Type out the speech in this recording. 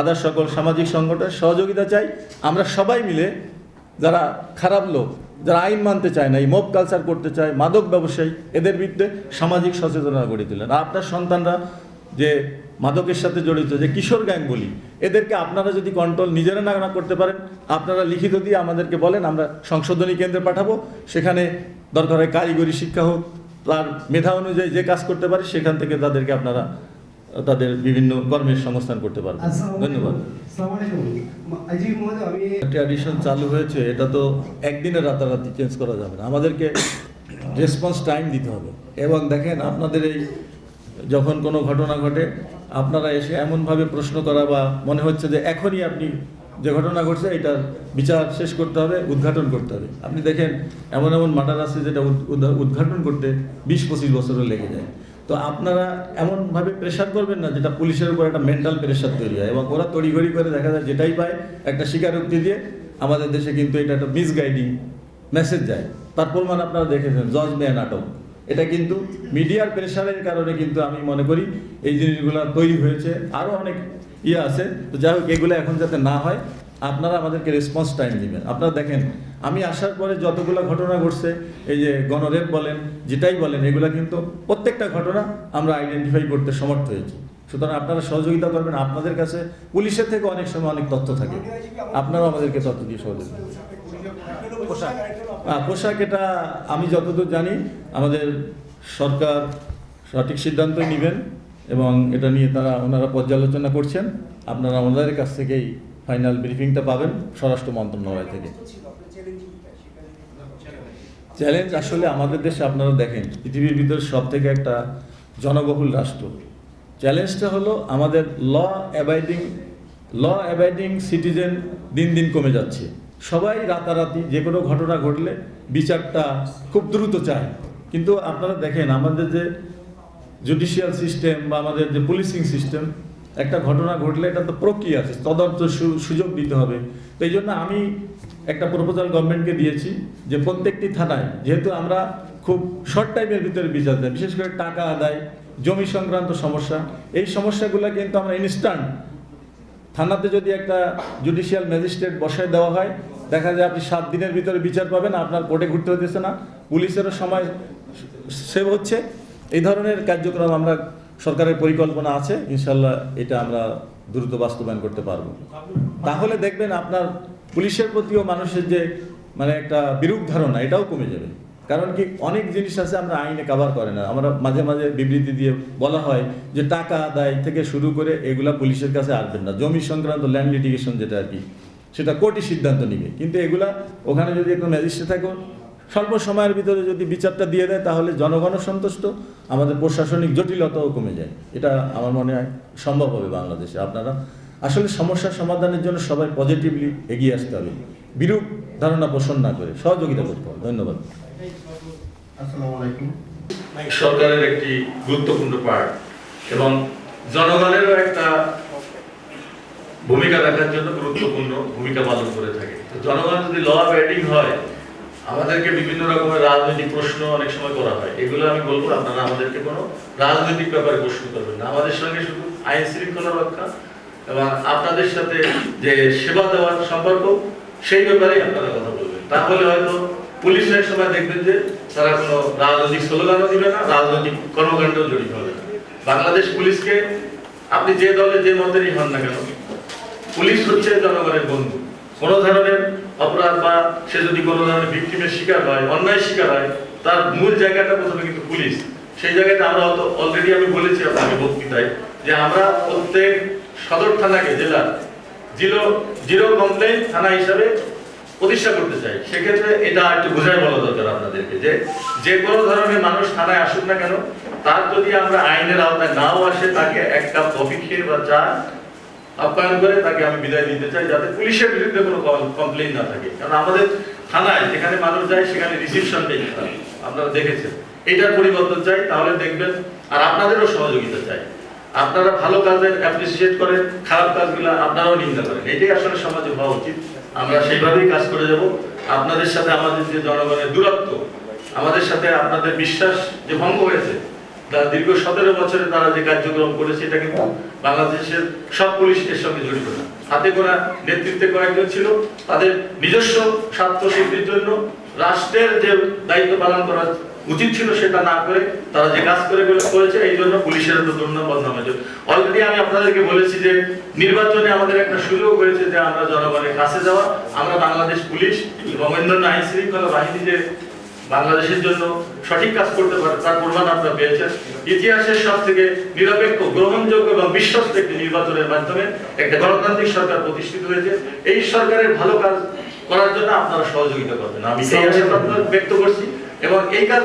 আদার সকল সামাজিক সংগঠন সহযোগিতা চাই। আমরা সবাই মিলে যারা খারাপ লোক, যারা আইন মানতে চায় না, এই মব কালচার করতে চায়, মাদক ব্যবসায়ী, এদের বিরুদ্ধে সামাজিক সচেতনতা গড়ে তোলেন। আর আপনার সন্তানরা যে মাদকের সাথে জড়িত, যে কিশোর গ্যাং বলি, এদেরকে আপনারা যদি কন্ট্রোল নিজেরা না করতে পারেন, আপনারা লিখিত দিয়ে আমাদেরকে বলেন, আমরা সংশোধনী কেন্দ্রে পাঠাবো। সেখানে দরকার হয় কারিগরি শিক্ষা হোক, তার মেধা অনুযায়ী যে কাজ করতে পারে সেখান থেকে তাদেরকে আপনারা তাদের বিভিন্ন কর্মের সংস্থান করতে পারবেন। ধন্যবাদ। ট্র্যাডিশন চালু হয়েছে, এটা তো একদিনে রাতারাতি চেঞ্জ করা যাবে না, আমাদেরকে রেসপন্স টাইম দিতে হবে। এবং দেখেন, আপনাদের এই যখন কোনো ঘটনা ঘটে, আপনারা এসে এমনভাবে প্রশ্ন করা বা মনে হচ্ছে যে এখনই আপনি যে ঘটনা ঘটছে এটার বিচার শেষ করতে হবে, উদ্ঘাটন করতে হবে। আপনি দেখেন এমন এমন মার্ডার আছে যেটা উদ্ঘাটন করতে 20-25 বছরও লেগে যায়। তো আপনারা এমনভাবে প্রেশার করবেন না যেটা পুলিশের উপর একটা মেন্টাল প্রেশার তৈরি হয়, এবং ওরা তড়িঘড়ি করে দেখা যায় যেটাই পায় একটা স্বীকারোক্তি দিয়ে আমাদের দেশে কিন্তু এটা একটা মিসগাইডিং মেসেজ যায়। তার প্রমাণ আপনারা দেখেছেন, জজ মেয়ে নাটক। এটা কিন্তু মিডিয়ার প্রেশারের কারণে কিন্তু আমি মনে করি এই জিনিসগুলো তৈরি হয়েছে। আরও অনেক আছে। তো যাই হোক, এগুলো এখন যাতে না হয়, আপনারা আমাদেরকে রেসপন্স টাইম দিবেন। আপনারা দেখেন, আমি আসার পরে যতগুলো ঘটনা ঘটছে, এই যে গণরেপ বলেন, যেটাই বলেন, এগুলো কিন্তু প্রত্যেকটা ঘটনা আমরা আইডেন্টিফাই করতে সমর্থ হয়েছি। সুতরাং আপনারা সহযোগিতা করবেন। আপনাদের কাছে পুলিশের থেকে অনেক সময় অনেক তথ্য থাকে, আপনারাও আমাদেরকে তথ্য দিয়ে সহযোগিতা। পোশাক, এটা আমি যতদূর জানি আমাদের সরকার সঠিক সিদ্ধান্তই নেবেন, এবং এটা নিয়ে ওনারা পর্যালোচনা করছেন। আপনারা ওনাদের কাছ থেকেই ফাইনাল ব্রিফিংটা পাবেন স্বরাষ্ট্র মন্ত্রণালয় থেকে। চ্যালেঞ্জ আসলে আমাদের দেশে আপনারা দেখেন, পৃথিবীর ভিতরে সব থেকে একটা জনবহুল রাষ্ট্র। চ্যালেঞ্জটা হলো আমাদের ল অ্যাবাইডিং সিটিজেন দিন দিন কমে যাচ্ছে। সবাই রাতারাতি যে কোনো ঘটনা ঘটলে বিচারটা খুব দ্রুত চায়। কিন্তু আপনারা দেখেন, আমাদের যে জুডিশিয়াল সিস্টেম বা আমাদের যে পুলিশিং সিস্টেম, একটা ঘটনা ঘটলে এটা তো প্রক্রিয়া আছে, তদন্ত সুযোগ দিতে হবে। তো এই জন্য আমি একটা প্রপোজাল গভর্নমেন্টকে দিয়েছি যে প্রত্যেকটি থানায়, যেহেতু আমরা খুব শর্ট টাইমের ভিতরে বিচার দেয়, বিশেষ করে টাকা আদায়, জমি সংক্রান্ত সমস্যা, এই সমস্যাগুলো কিন্তু আমরা ইনস্ট্যান্ট থানাতে যদি একটা জুডিশিয়াল ম্যাজিস্ট্রেট বসায় দেওয়া হয়, দেখা যায় আপনি 7 দিনের ভিতরে বিচার পাবেন, আপনার কোর্টে ঘুরতে হতেছে না, পুলিশেরও সময় সেভ হচ্ছে। এই ধরনের কার্যক্রম আমরা সরকারের পরিকল্পনা আছে, ইনশাল্লাহ এটা আমরা দ্রুত বাস্তবায়ন করতে পারবো। তাহলে দেখবেন আপনার পুলিশের প্রতিও মানুষের যে একটা বিরূপ ধারণা, এটাও কমে যাবে। কারণ কি, অনেক জিনিস আছে আমরা আইনে কভার করে না। আমরা মাঝে মাঝে বিবৃতি দিয়ে বলা হয় যে টাকা আদায় থেকে শুরু করে এগুলা পুলিশের কাছে আসবেন না, জমি সংক্রান্ত ল্যান্ড লিটিগেশন যেটা আর কি, সেটা কোর্টই সিদ্ধান্ত নিবে। কিন্তু এগুলা ওখানে যদি একটু ম্যাজিস্ট্রেট থাকে, স্বল্প সময়ের ভিতরে যদি বিচারটা দিয়ে দেয়, তাহলে জনগণও সন্তুষ্ট, আমাদের প্রশাসনিক জটিলতাও কমে যায়। এটা আমার মনে হয় সম্ভব হবে বাংলাদেশে। আপনারা আসলে সমস্যার সমাধানের জন্য সবাই পজিটিভলি এগিয়ে আসতে হবে, বিরূপ ধারণা পোষণ না করে সহযোগিতা করতে হবে। ধন্যবাদ। আসসালামু আলাইকুম। সরকারের একটি গুরুত্বপূর্ণ পার্ট এবং জনগণেরও একটা ভূমিকা রাখার জন্য গুরুত্বপূর্ণ ভূমিকা পালন করে থাকে। তো জনগণ যদি ল অ্যাবাইডিং হয়, আমাদেরকে বিভিন্ন রকমের রাজনৈতিক প্রশ্ন অনেক সময় করা হয়। এগুলো আমি বলবো, আপনারা আমাদেরকে কোনো রাজনৈতিক ব্যাপারে প্রশ্ন করবেন না। আমাদের সঙ্গে শুধু আইন শৃঙ্খলা রক্ষা এবং আপনাদের সাথে যে সেবা দেওয়ার সম্পর্ক, সেই ব্যাপারেই আপনারা কথা বলবেন। তাহলে হয়তো পুলিশের সময় দেখবেন যে তারা কোনো রাজনৈতিক স্লোগানও দিবে না, রাজনৈতিক কর্মকাণ্ডেও জড়িত হবে না। বাংলাদেশ পুলিশকে আপনি যে দলে যে মতেরই হন না কেন, পুলিশ হচ্ছে জনগণের বন্ধু। কোনো ধরনের অপরাধ বা সে যদি কোনো ধরনের ভিকটিমের শিকার হয়, অন্যায় শিকার হয়, তার মূল জায়গাটা প্রথমে কিন্তু পুলিশ। সেই জায়গাটা আমরা অলরেডি আমি বলেছি আপনাকে বক্তৃতায় যে আমরা প্রত্যেক সদর থানাকে জেলার জিরো কমপ্লেইন থানা হিসাবে প্রতিষ্ঠা করতে চাই। সেক্ষেত্রে এটা একটু বুঝাই বলা দরকার আপনাদেরকে যে যে কোনো ধরনের মানুষ থানায় আসুক না কেন, তার যদি আমরা আইনের আওতায় নাও আসে, তাকে এক কাপ কফি খেয়ে বা চা আপ্যায়ন করে তাকে আমি বিদায় দিতে চাই, যাতে পুলিশের বিরুদ্ধে কোনো কমপ্লেইন না থাকে। কারণ আমাদের থানায় যেখানে মানুষ যায় সেখানে রিসিপশনটাই খারাপ, আপনারা দেখেছেন। এটার পরিবর্তন চাই, তাহলে দেখবেন। আর আপনাদেরও সহযোগিতা চাই। আপনারা ভালো কাজের অ্যাপ্রিসিয়েট করেন, খারাপ কাজগুলো আপনারাও নিন্দা করেন। এটাই আসলে সমাজে হওয়া উচিত। আমরা সেইভাবেই কাজ করে যাব। আপনাদের সাথে আমাদের যে জনগণের দূরত্ব, আমাদের সাথে আপনাদের বিশ্বাস যে ভঙ্গ হয়েছে, দীর্ঘ 17 বছরে তারা যে কার্যক্রম করেছে এটা কিন্তু বাংলাদেশের সব পুলিশ এর সঙ্গে জড়িত না। হাতে গোনা নেতৃত্বে কয়েকজন ছিল, তাদের নিজস্ব স্বার্থ সিদ্ধির জন্য রাষ্ট্রের যে দায়িত্ব পালন করা উচিত ছিল সেটা না করে তারা যে কাজ করেছে, এই জন্য পুলিশের তো দুর্নাম বদনাম হয়েছে। অলরেডি আমি আপনাদেরকে বলেছি যে নির্বাচনে আমাদের একটা সুযোগ হয়েছে যে আমরা জনগণের কাছে যাওয়া। আমরা বাংলাদেশ পুলিশ এবং অন্যান্য আইন শৃঙ্খলা বাহিনী যে বাংলাদেশের জন্য সঠিক কাজ করতে পারে তার প্রমাণ আপনারা পেয়েছেন। ইতিহাসের সব থেকে নিরপেক্ষ, গ্রহণযোগ্য এবং বিশ্বস্ত একটি নির্বাচনের মাধ্যমে একটা গণতান্ত্রিক সরকার প্রতিষ্ঠিত হয়েছে। এই সরকারের ভালো কাজ করার জন্য আপনারা সহযোগিতা করবেন, আমি সেই আশাবাদ ব্যক্ত করছি এবং এই কাজ